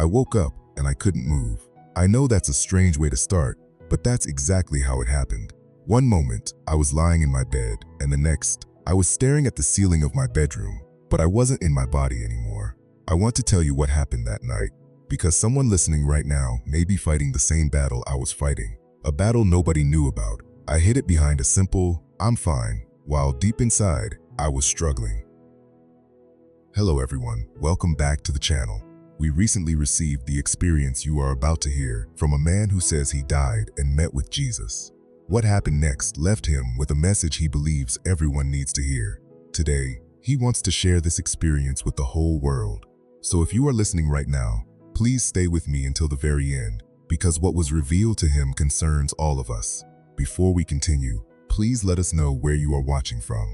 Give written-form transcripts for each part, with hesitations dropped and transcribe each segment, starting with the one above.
woke up and I couldn't move. I know that's a strange way to start, but that's exactly how it happened. One moment, I was lying in my bed, and the next, I was staring at the ceiling of my bedroom, but I wasn't in my body anymore. I want to tell you what happened that night, because someone listening right now may be fighting the same battle I was fighting, a battle nobody knew about. I hid it behind a simple, "I'm fine," while deep inside, I was struggling. Hello everyone, welcome back to the channel. We recently received the experience you are about to hear from a man who says he died and met with Jesus. What happened next left him with a message he believes everyone needs to hear. Today, he wants to share this experience with the whole world. So if you are listening right now, please stay with me until the very end, because what was revealed to him concerns all of us. Before we continue, please let us know where you are watching from.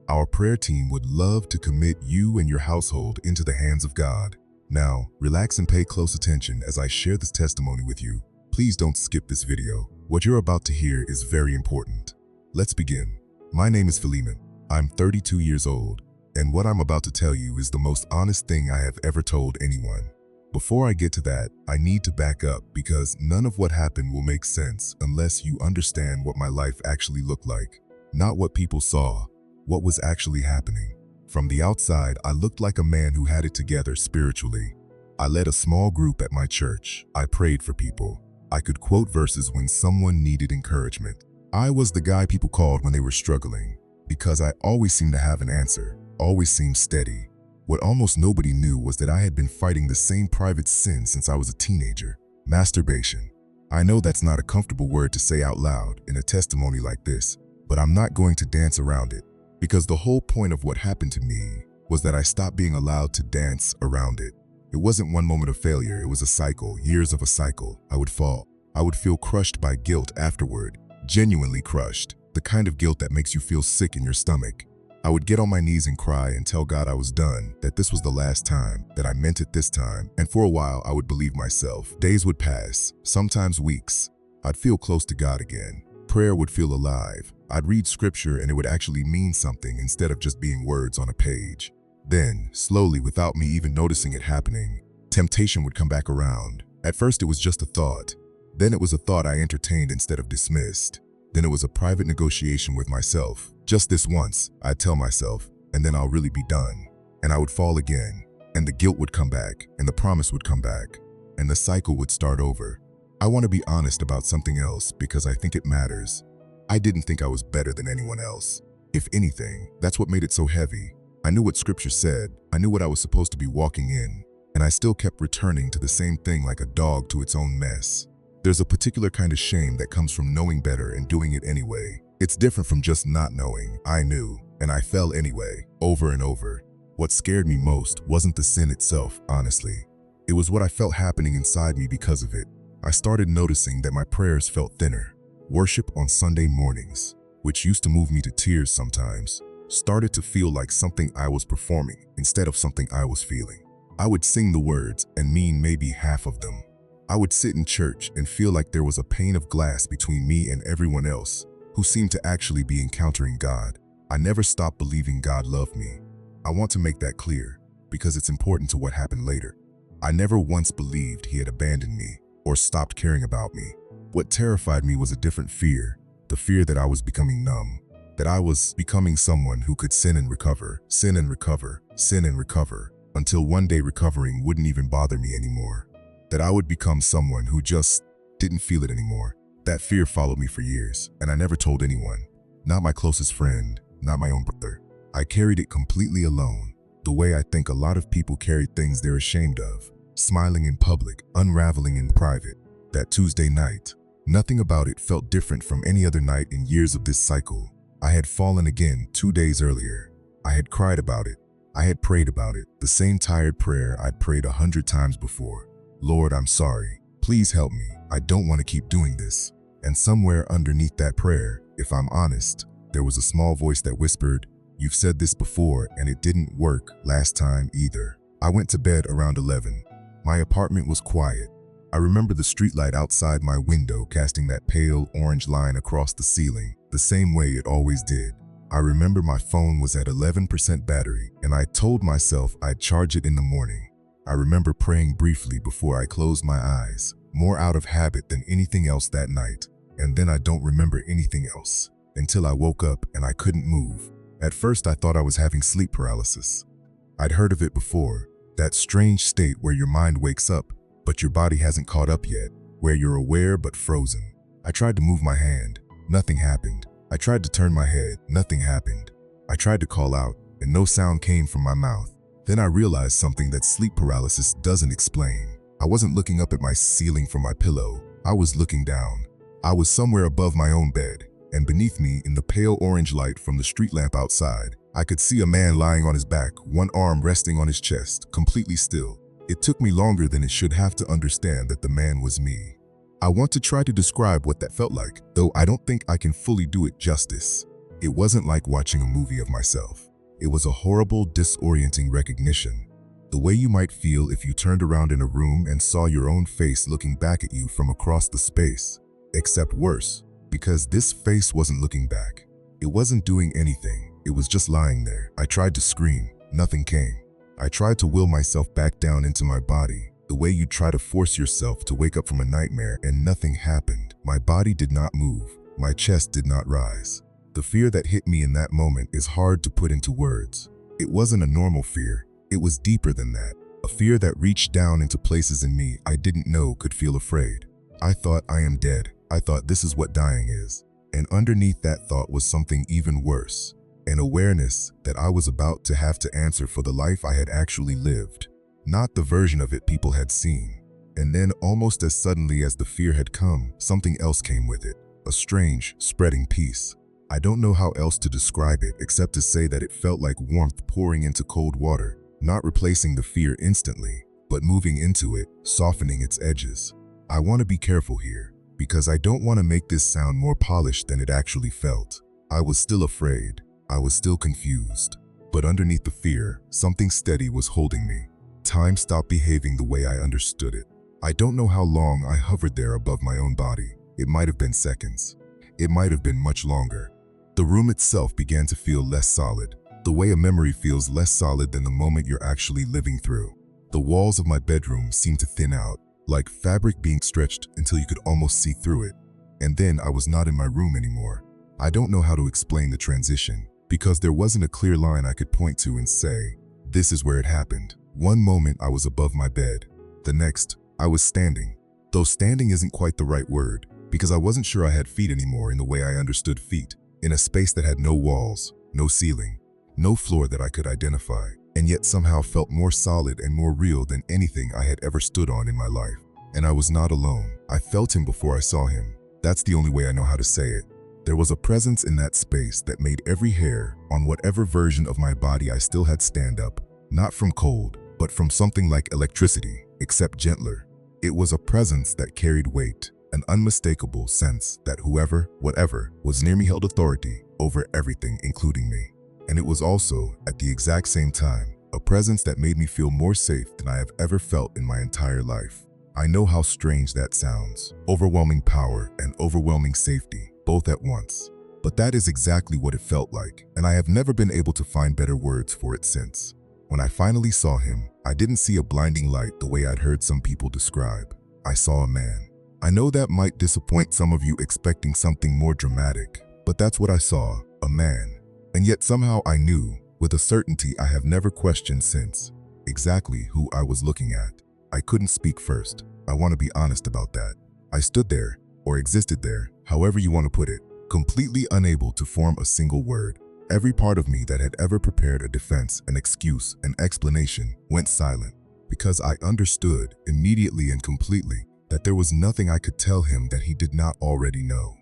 Our prayer team would love to commit you and your household into the hands of God. Now, relax and pay close attention as I share this testimony with you. Please don't skip this video. What you're about to hear is very important. Let's begin. My name is Philemon. I'm 32 years old, and what I'm about to tell you is the most honest thing I have ever told anyone. Before I get to that, I need to back up because none of what happened will make sense unless you understand what my life actually looked like. Not what people saw, what was actually happening. From the outside, I looked like a man who had it together spiritually. I led a small group at my church. I prayed for people. I could quote verses when someone needed encouragement. I was the guy people called when they were struggling, because I always seemed to have an answer, always seemed steady. What almost nobody knew was that I had been fighting the same private sin since I was a teenager: masturbation. I know that's not a comfortable word to say out loud in a testimony like this, but I'm not going to dance around it. Because the whole point of what happened to me was that I stopped being allowed to dance around it. It wasn't one moment of failure, it was a cycle, years of a cycle. I would fall. I would feel crushed by guilt afterward, genuinely crushed, the kind of guilt that makes you feel sick in your stomach. I would get on my knees and cry and tell God I was done, that this was the last time, that I meant it this time, and for a while I would believe myself. Days would pass, sometimes weeks. I'd feel close to God again. Prayer would feel alive. I'd read scripture and it would actually mean something instead of just being words on a page. Then, slowly, without me even noticing it happening, temptation would come back around. At first it was just a thought. Then it was a thought I entertained instead of dismissed. Then it was a private negotiation with myself. Just this once, I'd tell myself, and then I'll really be done. And I would fall again, and the guilt would come back, and the promise would come back, and the cycle would start over. I want to be honest about something else because I think it matters. I didn't think I was better than anyone else. If anything, that's what made it so heavy. I knew what scripture said, I knew what I was supposed to be walking in, and I still kept returning to the same thing like a dog to its own mess. There's a particular kind of shame that comes from knowing better and doing it anyway. It's different from just not knowing. I knew, and I fell anyway, over and over. What scared me most wasn't the sin itself, honestly. It was what I felt happening inside me because of it. I started noticing that my prayers felt thinner. Worship on Sunday mornings, which used to move me to tears sometimes, started to feel like something I was performing instead of something I was feeling. I would sing the words and mean maybe half of them. I would sit in church and feel like there was a pane of glass between me and everyone else who seemed to actually be encountering God. I never stopped believing God loved me. I want to make that clear because it's important to what happened later. I never once believed He had abandoned me or stopped caring about me. What terrified me was a different fear, the fear that I was becoming numb, that I was becoming someone who could sin and recover, sin and recover, sin and recover, until one day recovering wouldn't even bother me anymore. That I would become someone who just didn't feel it anymore. That fear followed me for years, and I never told anyone. Not my closest friend, not my own brother. I carried it completely alone, the way I think a lot of people carry things they're ashamed of, smiling in public, unraveling in private. That Tuesday night, nothing about it felt different from any other night in years of this cycle. I had fallen again 2 days earlier. I had cried about it. I had prayed about it, the same tired prayer I'd prayed 100 times before. Lord, I'm sorry. Please help me. I don't want to keep doing this. And somewhere underneath that prayer, if I'm honest, there was a small voice that whispered, "You've said this before and it didn't work last time either." I went to bed around 11. My apartment was quiet. I remember the streetlight outside my window casting that pale orange line across the ceiling, the same way it always did. I remember my phone was at 11% battery, and I told myself I'd charge it in the morning. I remember praying briefly before I closed my eyes, more out of habit than anything else that night. And then I don't remember anything else until I woke up and I couldn't move. At first I thought I was having sleep paralysis. I'd heard of it before, that strange state where your mind wakes up, but your body hasn't caught up yet, where you're aware but frozen. I tried to move my hand, nothing happened. I tried to turn my head, nothing happened. I tried to call out, and no sound came from my mouth. Then I realized something that sleep paralysis doesn't explain. I wasn't looking up at my ceiling from my pillow. I was looking down. I was somewhere above my own bed, and beneath me, in the pale orange light from the street lamp outside, I could see a man lying on his back, one arm resting on his chest, completely still. It took me longer than it should have to understand that the man was me. I want to try to describe what that felt like, though I don't think I can fully do it justice. It wasn't like watching a movie of myself. It was a horrible, disorienting recognition. The way you might feel if you turned around in a room and saw your own face looking back at you from across the space. Except worse, because this face wasn't looking back. It wasn't doing anything. It was just lying there. I tried to scream. Nothing came. I tried to will myself back down into my body, the way you try to force yourself to wake up from a nightmare, and nothing happened. My body did not move. My chest did not rise. The fear that hit me in that moment is hard to put into words. It wasn't a normal fear. It was deeper than that. A fear that reached down into places in me I didn't know could feel afraid. I thought I am dead. I thought this is what dying is. And underneath that thought was something even worse. An awareness that I was about to have to answer for the life I had actually lived. Not the version of it people had seen. And then, almost as suddenly as the fear had come, something else came with it. A strange, spreading peace. I don't know how else to describe it except to say that it felt like warmth pouring into cold water, not replacing the fear instantly, but moving into it, softening its edges. I want to be careful here, because I don't want to make this sound more polished than it actually felt. I was still afraid. I was still confused. But underneath the fear, something steady was holding me. Time stopped behaving the way I understood it. I don't know how long I hovered there above my own body. It might have been seconds. It might have been much longer. The room itself began to feel less solid, the way a memory feels less solid than the moment you're actually living through. The walls of my bedroom seemed to thin out, like fabric being stretched until you could almost see through it. And then I was not in my room anymore. I don't know how to explain the transition, because there wasn't a clear line I could point to and say, this is where it happened. One moment I was above my bed. The next, I was standing. Though standing isn't quite the right word, because I wasn't sure I had feet anymore in the way I understood feet, in a space that had no walls, no ceiling, no floor that I could identify, and yet somehow felt more solid and more real than anything I had ever stood on in my life. And I was not alone. I felt him before I saw him. That's the only way I know how to say it. There was a presence in that space that made every hair on whatever version of my body I still had stand up, not from cold, but from something like electricity, except gentler. It was a presence that carried weight, an unmistakable sense that whoever, whatever, was near me held authority over everything, including me. And it was also, at the exact same time, a presence that made me feel more safe than I have ever felt in my entire life. I know how strange that sounds. Overwhelming power and overwhelming safety, both at once. But that is exactly what it felt like, and I have never been able to find better words for it since. When I finally saw him, I didn't see a blinding light the way I'd heard some people describe. I saw a man. I know that might disappoint some of you expecting something more dramatic, but that's what I saw, a man. And yet somehow I knew, with a certainty I have never questioned since, exactly who I was looking at. I couldn't speak first. I want to be honest about that. I stood there, or existed there, however you want to put it, completely unable to form a single word. Every part of me that had ever prepared a defense, an excuse, an explanation, went silent, because I understood, immediately and completely, that there was nothing I could tell him that he did not already know.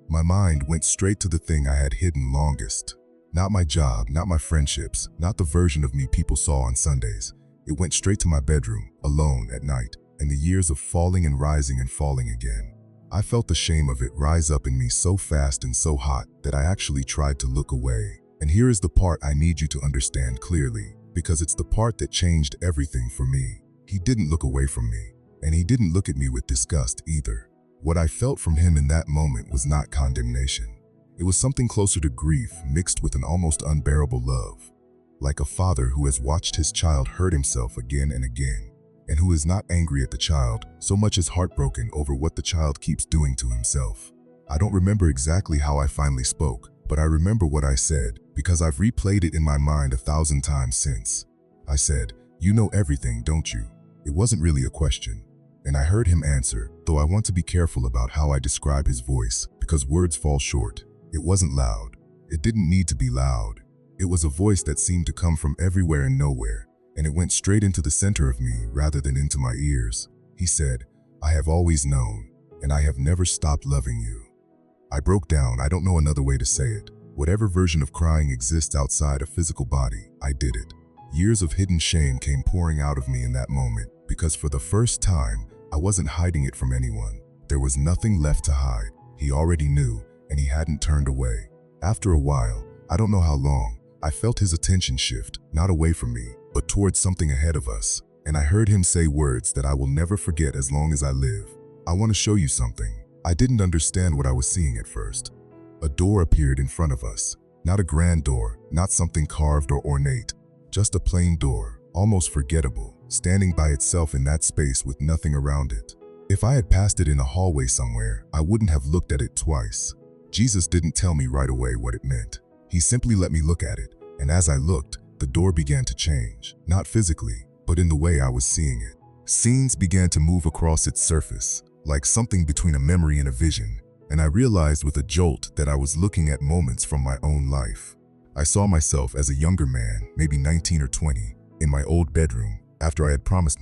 My mind went straight to the thing I had hidden longest. Not my job, not my friendships, not the version of me people saw on Sundays. It went straight to my bedroom, alone at night, and the years of falling and rising and falling again. I felt the shame of it rise up in me so fast and so hot that I actually tried to look away. And here is the part I need you to understand clearly, because it's the part that changed everything for me. He didn't look away from me, and he didn't look at me with disgust either. What I felt from him in that moment was not condemnation. It was something closer to grief mixed with an almost unbearable love. Like a father who has watched his child hurt himself again and again, and who is not angry at the child so much as heartbroken over what the child keeps doing to himself. I don't remember exactly how I finally spoke, but I remember what I said because I've replayed it in my mind 1,000 times since. I said, "You know everything, don't you?" It wasn't really a question. And I heard him answer, though I want to be careful about how I describe his voice because words fall short. It wasn't loud. It didn't need to be loud. It was a voice that seemed to come from everywhere and nowhere, and it went straight into the center of me rather than into my ears. He said, "I have always known, and I have never stopped loving you." I broke down. I don't know another way to say it. Whatever version of crying exists outside a physical body, I did it. Years of hidden shame came pouring out of me in that moment because for the first time, I wasn't hiding it from anyone. There was nothing left to hide. He already knew, and he hadn't turned away. After a while, I don't know how long, I felt his attention shift, not away from me, but towards something ahead of us. And I heard him say words that I will never forget as long as I live. "I want to show you something." I didn't understand what I was seeing at first. A door appeared in front of us. Not a grand door, not something carved or ornate. Just a plain door, almost forgettable, standing by itself in that space with nothing around it. If I had passed it in a hallway somewhere, I wouldn't have looked at it twice. Jesus didn't tell me right away what it meant. He simply let me look at it, and as I looked, the door began to change, not physically, but in the way I was seeing it. Scenes began to move across its surface, like something between a memory and a vision, and I realized with a jolt that I was looking at moments from my own life. I saw myself as a younger man, maybe 19 or 20, in my old bedroom, after I had promised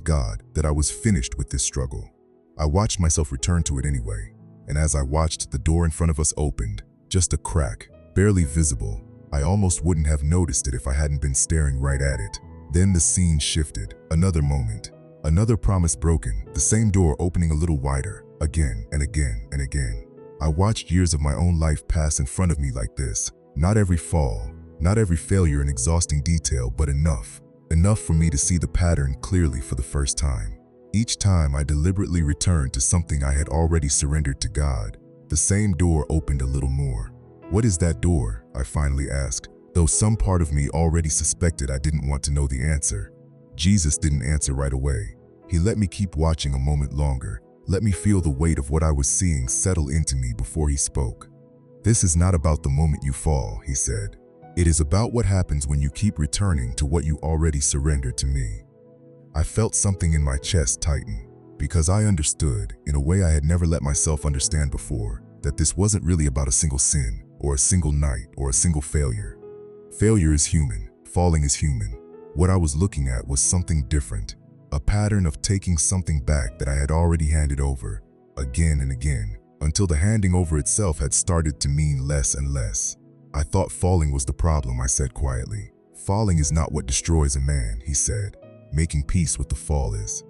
God, that I was finished with this struggle. I watched myself return to it anyway, and as I watched, the door in front of us opened, just a crack, barely visible. I almost wouldn't have noticed it if I hadn't been staring right at it. Then the scene shifted, another moment, another promise broken, the same door opening a little wider, again and again and again. I watched years of my own life pass in front of me like this. Not every fall, not every failure in exhausting detail, but enough for me to see the pattern clearly for the first time. Each time I deliberately returned to something I had already surrendered to God, the same door opened a little more. "What is that door?" I finally asked, though some part of me already suspected I didn't want to know the answer. Jesus didn't answer right away. He let me keep watching a moment longer, let me feel the weight of what I was seeing settle into me before he spoke. "This is not about the moment you fall," he said. "It is about what happens when you keep returning to what you already surrendered to me." I felt something in my chest tighten, because I understood, in a way I had never let myself understand before, that this wasn't really about a single sin, or a single night, or a single failure. Failure is human, falling is human. What I was looking at was something different, a pattern of taking something back that I had already handed over, again and again, until the handing over itself had started to mean less and less. "I thought falling was the problem," I said quietly. "Falling is not what destroys a man," he said. "Making peace with the fall is."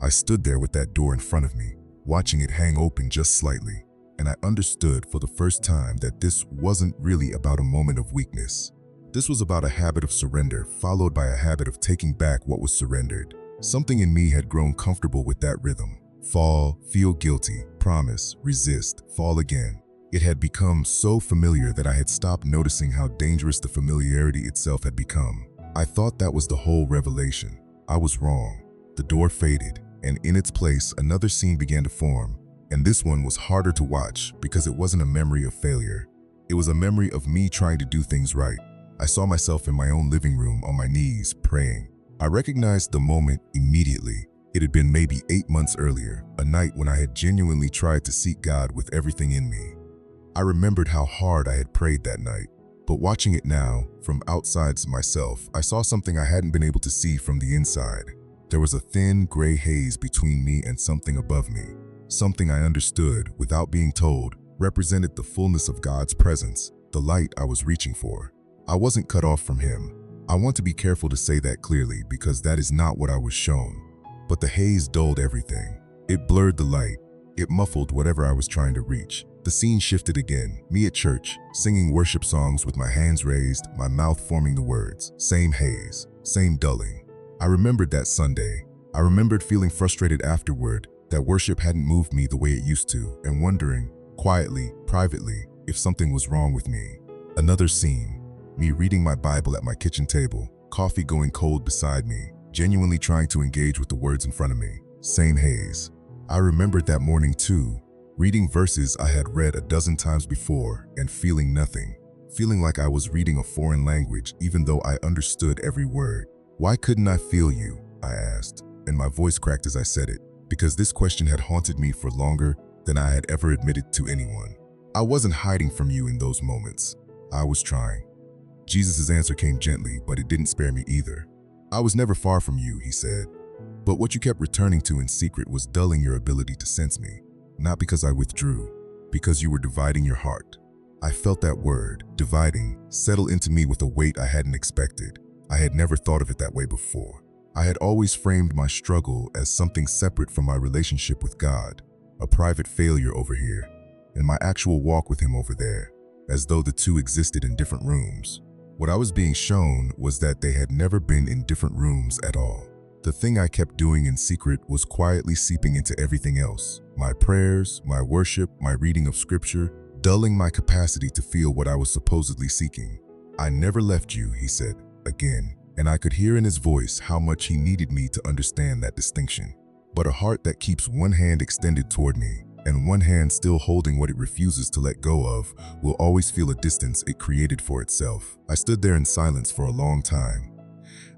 I stood there with that door in front of me, watching it hang open just slightly, and I understood for the first time that this wasn't really about a moment of weakness. This was about a habit of surrender, followed by a habit of taking back what was surrendered. Something in me had grown comfortable with that rhythm. Fall, feel guilty, promise, resist, fall again. It had become so familiar that I had stopped noticing how dangerous the familiarity itself had become. I thought that was the whole revelation. I was wrong. The door faded, and in its place, another scene began to form. And this one was harder to watch because it wasn't a memory of failure. It was a memory of me trying to do things right. I saw myself in my own living room on my knees, praying. I recognized the moment immediately. It had been maybe 8 months earlier, a night when I had genuinely tried to seek God with everything in me. I remembered how hard I had prayed that night, but watching it now, from outside myself, I saw something I hadn't been able to see from the inside. There was a thin, gray haze between me and something above me. Something I understood, without being told, represented the fullness of God's presence, the light I was reaching for. I wasn't cut off from Him. I want to be careful to say that clearly because that is not what I was shown. But the haze dulled everything. It blurred the light. It muffled whatever I was trying to reach. The scene shifted again, me at church, singing worship songs with my hands raised, my mouth forming the words. Same haze, same dulling. I remembered that Sunday. I remembered feeling frustrated afterward, that worship hadn't moved me the way it used to, and wondering, quietly, privately, if something was wrong with me. Another scene, me reading my Bible at my kitchen table, coffee going cold beside me, genuinely trying to engage with the words in front of me. Same haze. I remembered that morning too, reading verses I had read a dozen times before and feeling nothing. Feeling like I was reading a foreign language even though I understood every word. Why couldn't I feel you? I asked, and my voice cracked as I said it, because this question had haunted me for longer than I had ever admitted to anyone. I wasn't hiding from you in those moments. I was trying. Jesus' answer came gently, but it didn't spare me either. I was never far from you, he said. But what you kept returning to in secret was dulling your ability to sense me. Not because I withdrew, because you were dividing your heart. I felt that word, dividing, settle into me with a weight I hadn't expected. I had never thought of it that way before. I had always framed my struggle as something separate from my relationship with God, a private failure over here, and my actual walk with him over there, as though the two existed in different rooms. What I was being shown was that they had never been in different rooms at all. The thing I kept doing in secret was quietly seeping into everything else. My prayers, my worship, my reading of scripture, dulling my capacity to feel what I was supposedly seeking. I never left you, he said, again, and I could hear in his voice how much he needed me to understand that distinction. But a heart that keeps one hand extended toward me, and one hand still holding what it refuses to let go of, will always feel a distance it created for itself. I stood there in silence for a long time.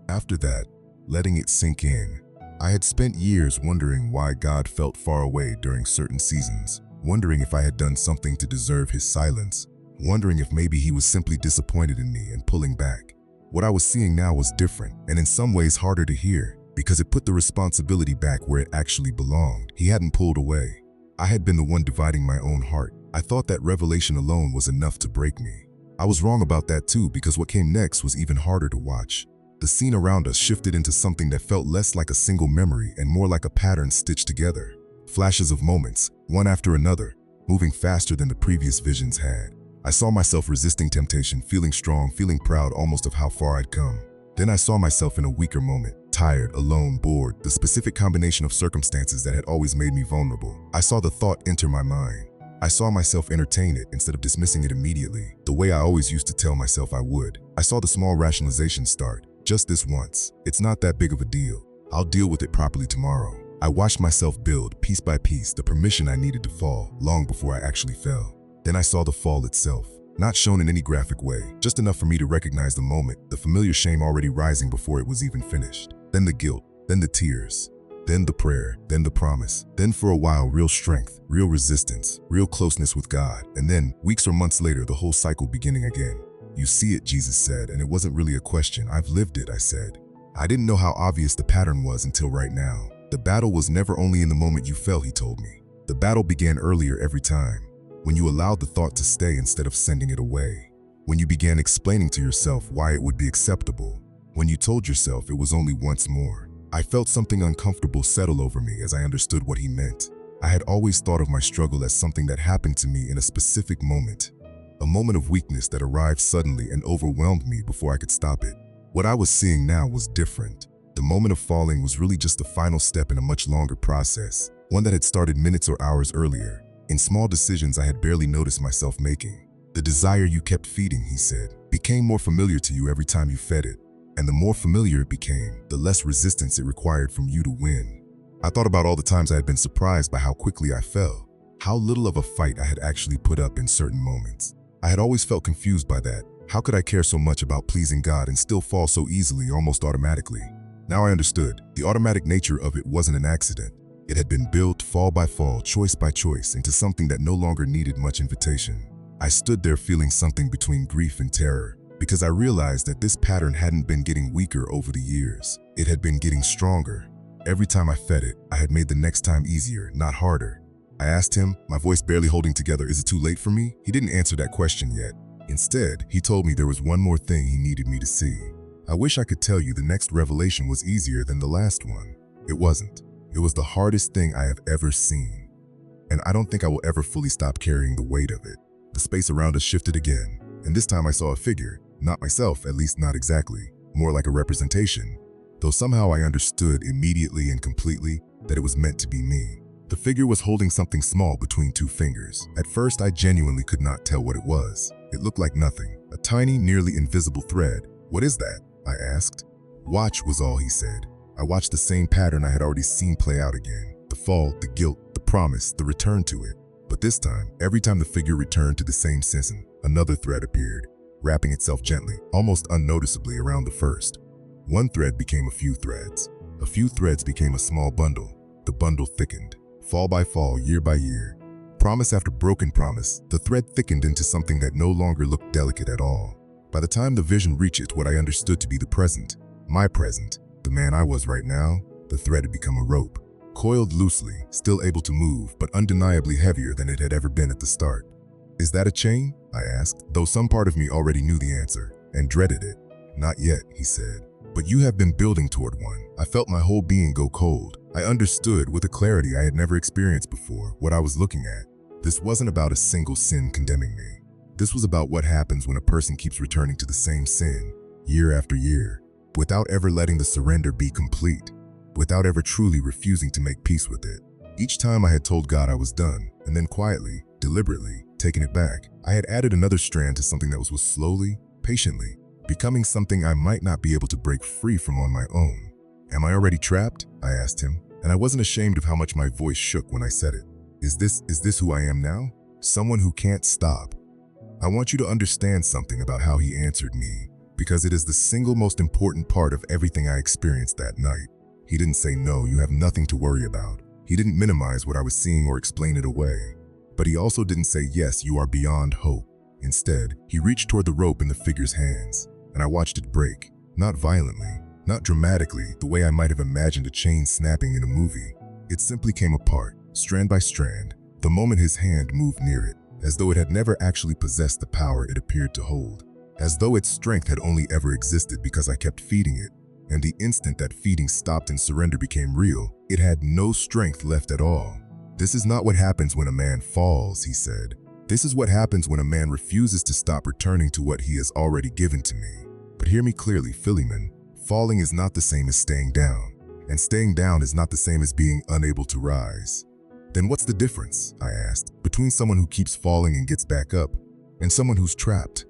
After that, letting it sink in, I had spent years wondering why God felt far away during certain seasons, wondering if I had done something to deserve his silence, wondering if maybe he was simply disappointed in me and pulling back. What I was seeing now was different, and in some ways harder to hear, because it put the responsibility back where it actually belonged. He hadn't pulled away. I had been the one dividing my own heart. I thought that revelation alone was enough to break me. I was wrong about that too, because what came next was even harder to watch. The scene around us shifted into something that felt less like a single memory and more like a pattern stitched together. Flashes of moments, one after another, moving faster than the previous visions had. I saw myself resisting temptation, feeling strong, feeling proud almost of how far I'd come. Then I saw myself in a weaker moment, tired, alone, bored, the specific combination of circumstances that had always made me vulnerable. I saw the thought enter my mind. I saw myself entertain it instead of dismissing it immediately, the way I always used to tell myself I would. I saw the small rationalization start. Just this once. It's not that big of a deal. I'll deal with it properly tomorrow. I watched myself build, piece by piece, the permission I needed to fall, long before I actually fell. Then I saw the fall itself. Not shown in any graphic way, just enough for me to recognize the moment, the familiar shame already rising before it was even finished. Then the guilt, then the tears, then the prayer, then the promise, then for a while real strength, real resistance, real closeness with God, and then, weeks or months later, the whole cycle beginning again. You see it, Jesus said, and it wasn't really a question. I've lived it, I said. I didn't know how obvious the pattern was until right now. The battle was never only in the moment you fell, he told me. The battle began earlier every time, when you allowed the thought to stay instead of sending it away. When you began explaining to yourself why it would be acceptable. When you told yourself it was only once more. I felt something uncomfortable settle over me as I understood what he meant. I had always thought of my struggle as something that happened to me in a specific moment. A moment of weakness that arrived suddenly and overwhelmed me before I could stop it. What I was seeing now was different. The moment of falling was really just the final step in a much longer process, one that had started minutes or hours earlier, in small decisions I had barely noticed myself making. The desire you kept feeding, he said, became more familiar to you every time you fed it. And the more familiar it became, the less resistance it required from you to win. I thought about all the times I had been surprised by how quickly I fell, how little of a fight I had actually put up in certain moments. I had always felt confused by that. How could I care so much about pleasing God and still fall so easily, almost automatically? Now I understood. The automatic nature of it wasn't an accident. It had been built fall by fall, choice by choice, into something that no longer needed much invitation. I stood there feeling something between grief and terror, because I realized that this pattern hadn't been getting weaker over the years. It had been getting stronger. Every time I fed it, I had made the next time easier, not harder. I asked him, my voice barely holding together, is it too late for me? He didn't answer that question yet. Instead, he told me there was one more thing he needed me to see. I wish I could tell you the next revelation was easier than the last one. It wasn't. It was the hardest thing I have ever seen. And I don't think I will ever fully stop carrying the weight of it. The space around us shifted again, and this time I saw a figure, not myself, at least not exactly, more like a representation, though somehow I understood immediately and completely that it was meant to be me. The figure was holding something small between two fingers. At first, I genuinely could not tell what it was. It looked like nothing, a tiny, nearly invisible thread. What is that? I asked. Watch was all he said. I watched the same pattern I had already seen play out again. The fall, the guilt, the promise, the return to it. But this time, every time the figure returned to the same season, another thread appeared, wrapping itself gently, almost unnoticeably around the first. One thread became a few threads. A few threads became a small bundle. The bundle thickened, fall by fall, year by year. Promise after broken promise, the thread thickened into something that no longer looked delicate at all. By the time the vision reached what I understood to be the present, my present, the man I was right now, the thread had become a rope. Coiled loosely, still able to move, but undeniably heavier than it had ever been at the start. "Is that a chain?" I asked, though some part of me already knew the answer, and dreaded it. "Not yet," he said. "But you have been building toward one." I felt my whole being go cold. I understood, with a clarity I had never experienced before, what I was looking at. This wasn't about a single sin condemning me. This was about what happens when a person keeps returning to the same sin, year after year, without ever letting the surrender be complete, without ever truly refusing to make peace with it. Each time I had told God I was done, and then quietly, deliberately, taken it back, I had added another strand to something that was slowly, patiently, becoming something I might not be able to break free from on my own. "Am I already trapped?" I asked him, and I wasn't ashamed of how much my voice shook when I said it. Is this who I am now? Someone who can't stop?" I want you to understand something about how he answered me, because it is the single most important part of everything I experienced that night. He didn't say, "No, you have nothing to worry about." He didn't minimize what I was seeing or explain it away. But he also didn't say, "Yes, you are beyond hope." Instead, he reached toward the rope in the figure's hands, and I watched it break, not violently, not dramatically, the way I might have imagined a chain snapping in a movie. It simply came apart, strand by strand, the moment his hand moved near it, as though it had never actually possessed the power it appeared to hold, as though its strength had only ever existed because I kept feeding it. And the instant that feeding stopped and surrender became real, it had no strength left at all. "This is not what happens when a man falls," he said. "This is what happens when a man refuses to stop returning to what he has already given to me. But hear me clearly, Philemon, falling is not the same as staying down, and staying down is not the same as being unable to rise." "Then what's the difference," I asked, "between someone who keeps falling and gets back up, and someone who's trapped?"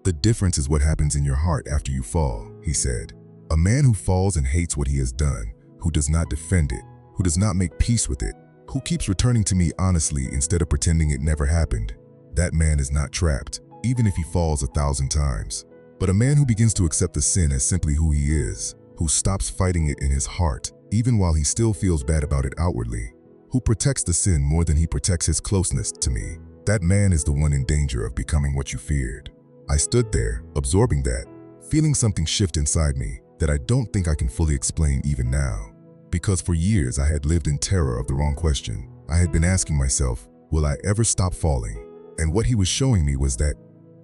"The difference is what happens in your heart after you fall," he said. "A man who falls and hates what he has done, who does not defend it, who does not make peace with it, who keeps returning to me honestly instead of pretending it never happened, that man is not trapped, even if he falls 1,000 times. But a man who begins to accept the sin as simply who he is, who stops fighting it in his heart, even while he still feels bad about it outwardly, who protects the sin more than he protects his closeness to me, that man is the one in danger of becoming what you feared." I stood there, absorbing that, feeling something shift inside me that I don't think I can fully explain even now. Because for years I had lived in terror of the wrong question. I had been asking myself, will I ever stop falling? And what he was showing me was that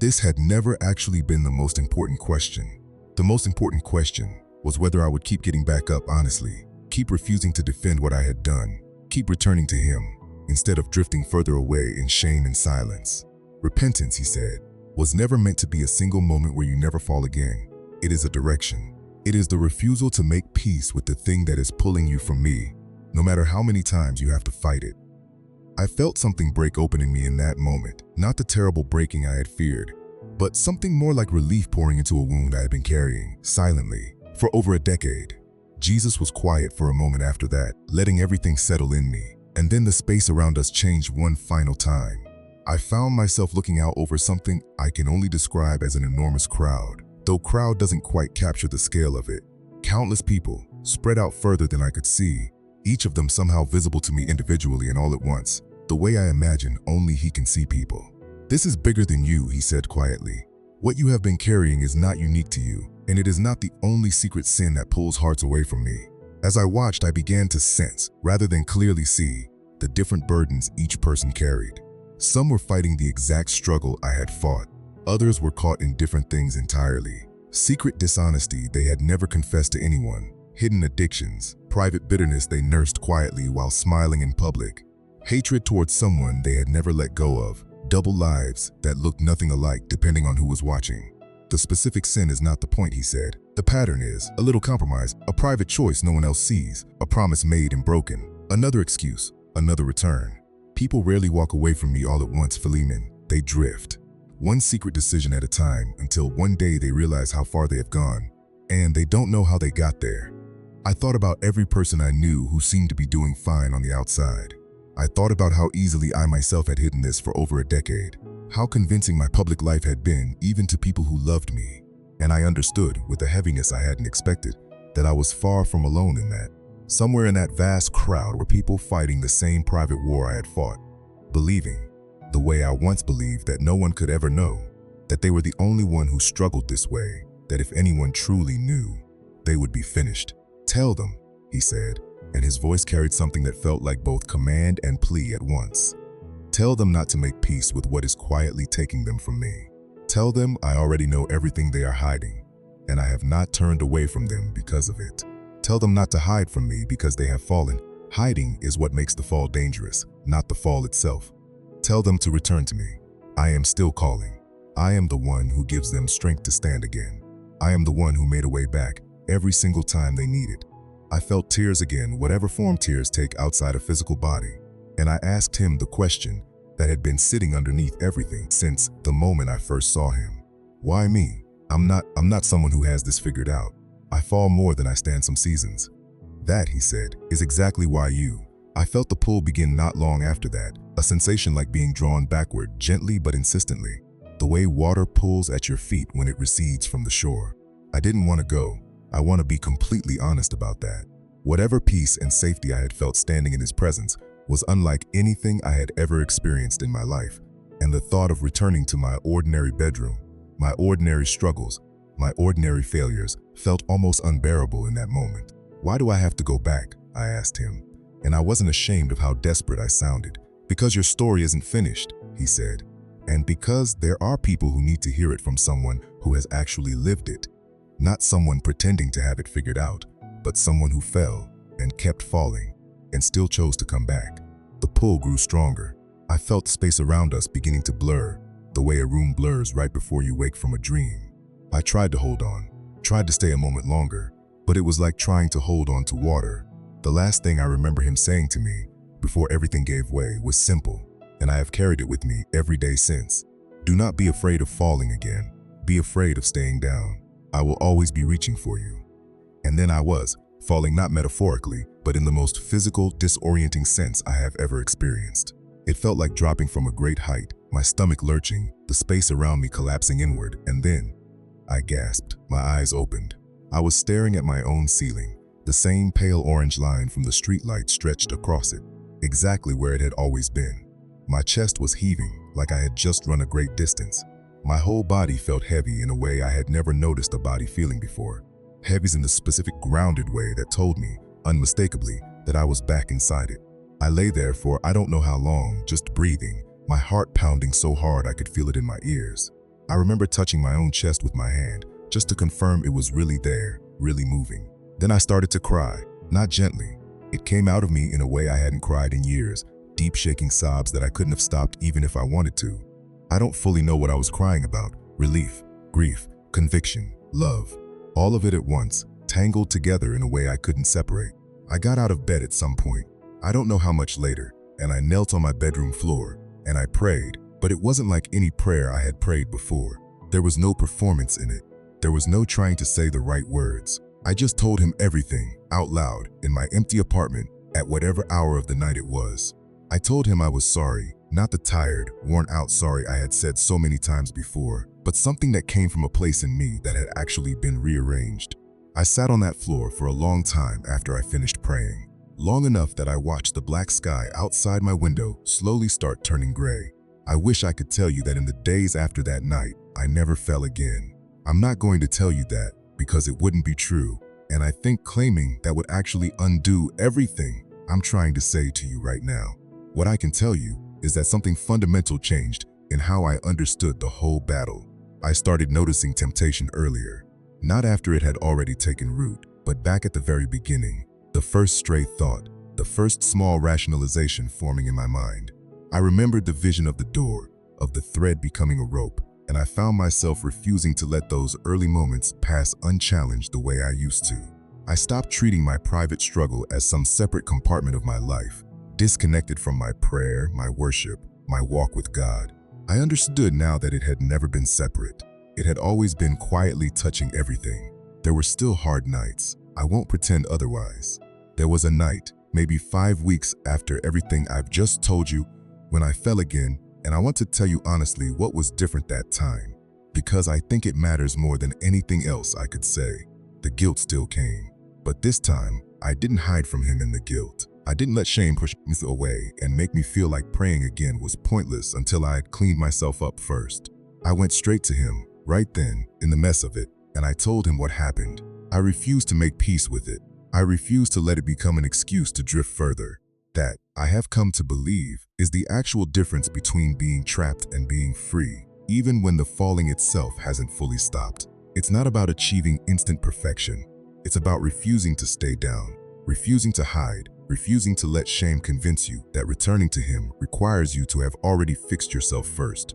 this had never actually been the most important question. The most important question was whether I would keep getting back up honestly, keep refusing to defend what I had done, keep returning to him, instead of drifting further away in shame and silence. Repentance, he said, was never meant to be a single moment where you never fall again. It is a direction. It is the refusal to make peace with the thing that is pulling you from me, no matter how many times you have to fight it. I felt something break open in me in that moment, not the terrible breaking I had feared, but something more like relief pouring into a wound I had been carrying, silently, for over a decade. Jesus was quiet for a moment after that, letting everything settle in me, and then the space around us changed one final time. I found myself looking out over something I can only describe as an enormous crowd, though crowd doesn't quite capture the scale of it. Countless people, spread out further than I could see, each of them somehow visible to me individually and all at once, the way I imagine only he can see people. "This is bigger than you," he said quietly. "What you have been carrying is not unique to you, and it is not the only secret sin that pulls hearts away from me." As I watched, I began to sense, rather than clearly see, the different burdens each person carried. Some were fighting the exact struggle I had fought. Others were caught in different things entirely. Secret dishonesty they had never confessed to anyone, hidden addictions, private bitterness they nursed quietly while smiling in public, hatred towards someone they had never let go of, double lives that looked nothing alike depending on who was watching. "The specific sin is not the point," he said. "The pattern is a little compromise, a private choice no one else sees, a promise made and broken, another excuse, another return. People rarely walk away from me all at once, Philemon. They drift. One secret decision at a time until one day they realize how far they have gone, and they don't know how they got there." I thought about every person I knew who seemed to be doing fine on the outside. I thought about how easily I myself had hidden this for over a decade, how convincing my public life had been even to people who loved me. And I understood, with a heaviness I hadn't expected, that I was far from alone in that. Somewhere in that vast crowd were people fighting the same private war I had fought, believing, the way I once believed, that no one could ever know, that they were the only one who struggled this way, that if anyone truly knew, they would be finished. "Tell them," he said, and his voice carried something that felt like both command and plea at once. "Tell them not to make peace with what is quietly taking them from me. Tell them I already know everything they are hiding, and I have not turned away from them because of it. Tell them not to hide from me because they have fallen. Hiding is what makes the fall dangerous, not the fall itself. Tell them to return to me. I am still calling. I am the one who gives them strength to stand again. I am the one who made a way back every single time they needed." I felt tears again, whatever form tears take outside a physical body, and I asked him the question that had been sitting underneath everything since the moment I first saw him. "Why me? I'm not someone who has this figured out. I fall more than I stand some seasons." "That," he said, "is exactly why you." I felt the pull begin not long after that, a sensation like being drawn backward, gently but insistently, the way water pulls at your feet when it recedes from the shore. I didn't want to go. I want to be completely honest about that. Whatever peace and safety I had felt standing in his presence was unlike anything I had ever experienced in my life, and the thought of returning to my ordinary bedroom, my ordinary struggles, my ordinary failures, felt almost unbearable in that moment. "Why do I have to go back?" I asked him, and I wasn't ashamed of how desperate I sounded. "Because your story isn't finished," he said, "and because there are people who need to hear it from someone who has actually lived it. Not someone pretending to have it figured out, but someone who fell and kept falling and still chose to come back." The pull grew stronger. I felt space around us beginning to blur, the way a room blurs right before you wake from a dream. I tried to hold on, tried to stay a moment longer, but it was like trying to hold on to water. The last thing I remember him saying to me, before everything gave way, was simple, and I have carried it with me every day since. "Do not be afraid of falling again. Be afraid of staying down. I will always be reaching for you." And then I was, falling not metaphorically, but in the most physical, disorienting sense I have ever experienced. It felt like dropping from a great height, my stomach lurching, the space around me collapsing inward, and then I gasped. My eyes opened. I was staring at my own ceiling, the same pale orange line from the streetlight stretched across it, exactly where it had always been. My chest was heaving, like I had just run a great distance. My whole body felt heavy in a way I had never noticed a body feeling before. Heavy's in the specific grounded way that told me, unmistakably, that I was back inside it. I lay there for I don't know how long, just breathing, my heart pounding so hard I could feel it in my ears. I remember touching my own chest with my hand, just to confirm it was really there, really moving. Then I started to cry, not gently. It came out of me in a way I hadn't cried in years, deep shaking sobs that I couldn't have stopped even if I wanted to. I don't fully know what I was crying about: relief, grief, conviction, love. All of it at once, tangled together in a way I couldn't separate. I got out of bed at some point, I don't know how much later, and I knelt on my bedroom floor, and I prayed, but it wasn't like any prayer I had prayed before. There was no performance in it. There was no trying to say the right words. I just told him everything, out loud, in my empty apartment, at whatever hour of the night it was. I told him I was sorry, not the tired, worn-out sorry I had said so many times before, but something that came from a place in me that had actually been rearranged. I sat on that floor for a long time after I finished praying, long enough that I watched the black sky outside my window slowly start turning gray. I wish I could tell you that in the days after that night, I never fell again. I'm not going to tell you that because it wouldn't be true, and I think claiming that would actually undo everything I'm trying to say to you right now. What I can tell you is that something fundamental changed in how I understood the whole battle. I started noticing temptation earlier, not after it had already taken root, but back at the very beginning, the first stray thought, the first small rationalization forming in my mind. I remembered the vision of the door, of the thread becoming a rope, and I found myself refusing to let those early moments pass unchallenged the way I used to. I stopped treating my private struggle as some separate compartment of my life, disconnected from my prayer, my worship, my walk with God. I understood now that it had never been separate. It had always been quietly touching everything. There were still hard nights, I won't pretend otherwise. There was a night, maybe 5 weeks after everything I've just told you, when I fell again, and I want to tell you honestly what was different that time, because I think it matters more than anything else I could say. The guilt still came, but this time, I didn't hide from him in the guilt. I didn't let shame push me away and make me feel like praying again was pointless until I had cleaned myself up first. I went straight to him, right then, in the mess of it, and I told him what happened. I refused to make peace with it. I refused to let it become an excuse to drift further. That, I have come to believe, is the actual difference between being trapped and being free, even when the falling itself hasn't fully stopped. It's not about achieving instant perfection. It's about refusing to stay down, refusing to hide, refusing to let shame convince you that returning to him requires you to have already fixed yourself first.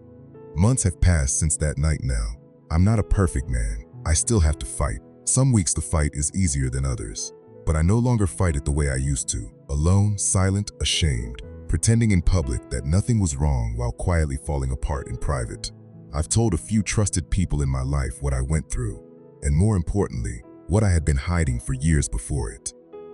Months have passed since that night now. I'm not a perfect man. I still have to fight. Some weeks the fight is easier than others. But I no longer fight it the way I used to, alone, silent, ashamed, pretending in public that nothing was wrong while quietly falling apart in private. I've told a few trusted people in my life what I went through, and more importantly, what I had been hiding for years before it.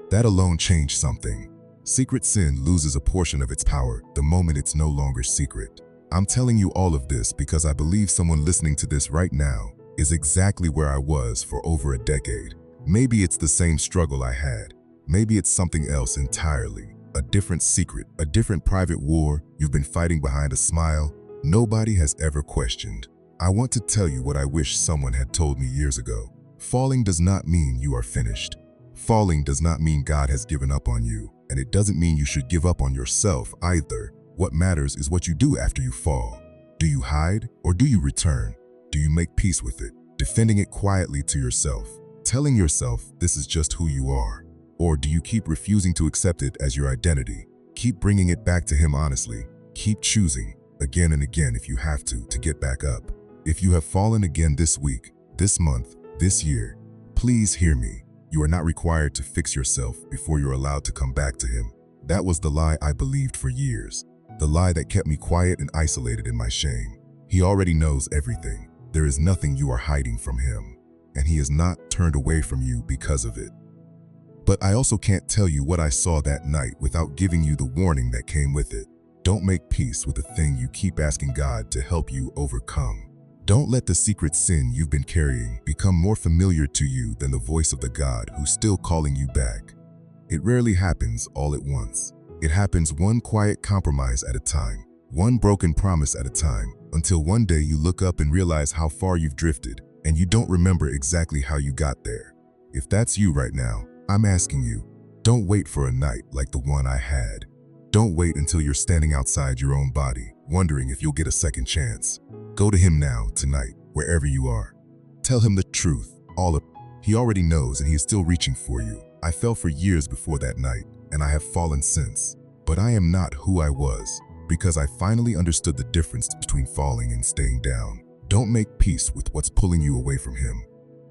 That alone changed something. Secret sin loses a portion of its power the moment it's no longer secret. I'm telling you all of this because I believe someone listening to this right now is exactly where I was for over a decade. Maybe it's the same struggle I had. Maybe it's something else entirely. A different secret, a different private war you've been fighting behind a smile nobody has ever questioned. I want to tell you what I wish someone had told me years ago. Falling does not mean you are finished. Falling does not mean God has given up on you, and it doesn't mean you should give up on yourself either. What matters is what you do after you fall. Do you hide or do you return? Do you make peace with it, defending it quietly to yourself, telling yourself this is just who you are? Or do you keep refusing to accept it as your identity? Keep bringing it back to him honestly. Keep choosing, again and again if you have to get back up. If you have fallen again this week, this month, this year, please hear me. You are not required to fix yourself before you're allowed to come back to him. That was the lie I believed for years. The lie that kept me quiet and isolated in my shame. He already knows everything. There is nothing you are hiding from him, and he is not turned away from you because of it. But I also can't tell you what I saw that night without giving you the warning that came with it. Don't make peace with the thing you keep asking God to help you overcome. Don't let the secret sin you've been carrying become more familiar to you than the voice of the God who's still calling you back. It rarely happens all at once. It happens one quiet compromise at a time, one broken promise at a time, until one day you look up and realize how far you've drifted, and you don't remember exactly how you got there. If that's you right now, I'm asking you, don't wait for a night like the one I had. Don't wait until you're standing outside your own body, wondering if you'll get a second chance. Go to him now, tonight, wherever you are. Tell him the truth, all of it. He already knows and he is still reaching for you. I fell for years before that night, and I have fallen since. But I am not who I was, because I finally understood the difference between falling and staying down. Don't make peace with what's pulling you away from him.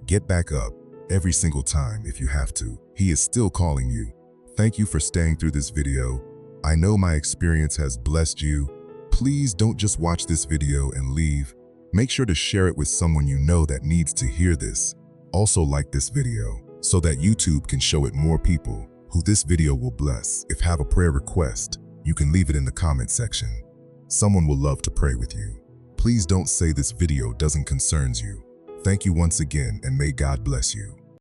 Get back up, every single time if you have to. He is still calling you. Thank you for staying through this video. I know my experience has blessed you. Please don't just watch this video and leave. Make sure to share it with someone you know that needs to hear this. Also like this video so that YouTube can show it more people who this video will bless. If you have a prayer request, you can leave it in the comment section. Someone will love to pray with you. Please don't say this video doesn't concern you. Thank you once again and may God bless you.